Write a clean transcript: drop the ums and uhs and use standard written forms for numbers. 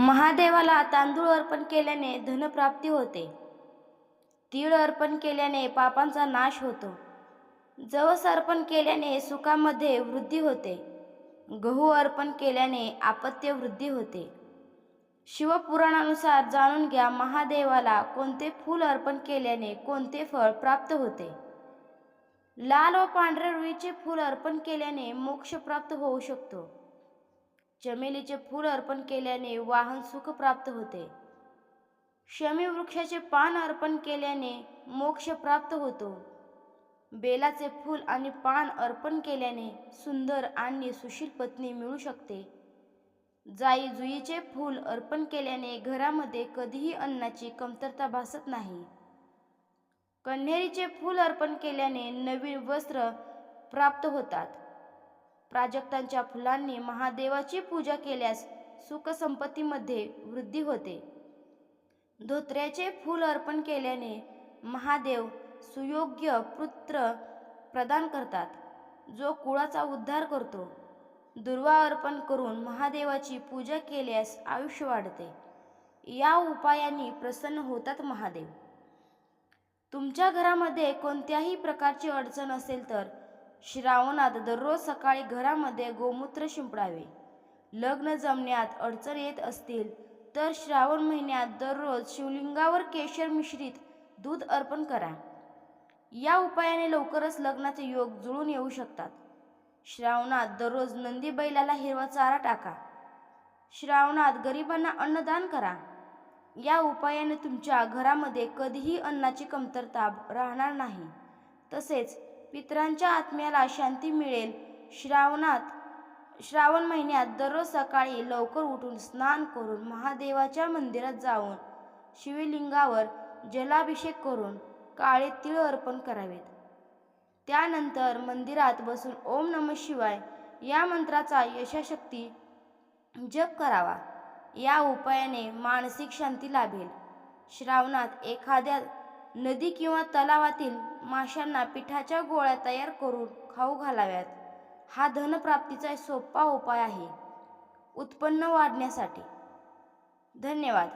महादेवाला तांदूळ अर्पण केल्याने धनप्राप्ती होते. तीळ अर्पण केल्याने पापांचा नाश होतो. जवस अर्पण केल्याने सुखामध्ये वृद्धी होते. गहू अर्पण केल्याने अपत्य वृद्धी होते. शिवपुराणानुसार जाणून घ्या, महादेवाला कोणते फूल अर्पण केल्याने कोणते फळ प्राप्त होते. लाल व पांढऱ्या रुईचे फूल अर्पण केल्याने मोक्ष प्राप्त होऊ शकतो. चमेलीचे फूल अर्पण केल्याने वाहन सुख प्राप्त होते. शमी वृक्षाचे पान अर्पण केल्याने मोक्ष प्राप्त होतो. बेलाचे फूल आणि पान अर्पण केल्याने सुंदर आणि सुशील पत्नी मिळू शकते. जाई जुईचे फूल अर्पण केल्याने घरामध्ये कधीही अन्नाची कमतरता भासत नाही. कण्हेरीचे फूल अर्पण केल्याने नवीन वस्त्र प्राप्त होतात. प्राजक्तांच्या फुलांनी महादेवाची पूजा केल्यास सुखसंपत्तीमध्ये वृद्धी होते. धोत्र्याचे फूल अर्पण केल्याने महादेव सुयोग्य पुत्र प्रदान करतात, जो कुळाचा उद्धार करतो. दुर्वा अर्पण करून महादेवाची पूजा केल्यास आयुष्य वाढते. या उपायांनी प्रसन्न होतात महादेव. तुमच्या घरामध्ये कोणत्याही प्रकारची अडचण असेल तर श्रावणात दररोज सकाळी घरामध्ये गोमूत्र शिंपडावे. लग्न जमण्यात अडचण येत असतील तर श्रावण महिन्यात दररोज शिवलिंगावर केशर मिश्रित दूध अर्पण करा. या उपायाने लवकरच लग्नाचे योग जुळून येऊ शकतात. श्रावणात दररोज नंदी बैलाला हिरवा चारा टाका. श्रावणात गरिबांना अन्नदान करा. या उपायाने तुमच्या घरामध्ये कधीही अन्नाची कमतरता राहणार नाही. तसेच पितरांच्या आत्म्याला शांती मिळेल. श्रावण महिन्यात दररोज सकाळी लवकर उठून स्नान करून महादेवाच्या मंदिरात जाऊन शिवलिंगावर जलाभिषेक करून काळे तीळ अर्पण करावेत. त्यानंतर मंदिरात बसून ओम नमः शिवाय या मंत्राचा यथाशक्ती जप करावा. या उपायाने मानसिक शांती लाभेल. श्रावणात एखाद्या नदी किंवा तलावातील माशांना पिठाच्या गोळ्या तयार करून खाऊ घालाव्यात. हा धनप्राप्तीचा सोपा उपाय आहे उत्पन्न वाढण्यासाठी. धन्यवाद.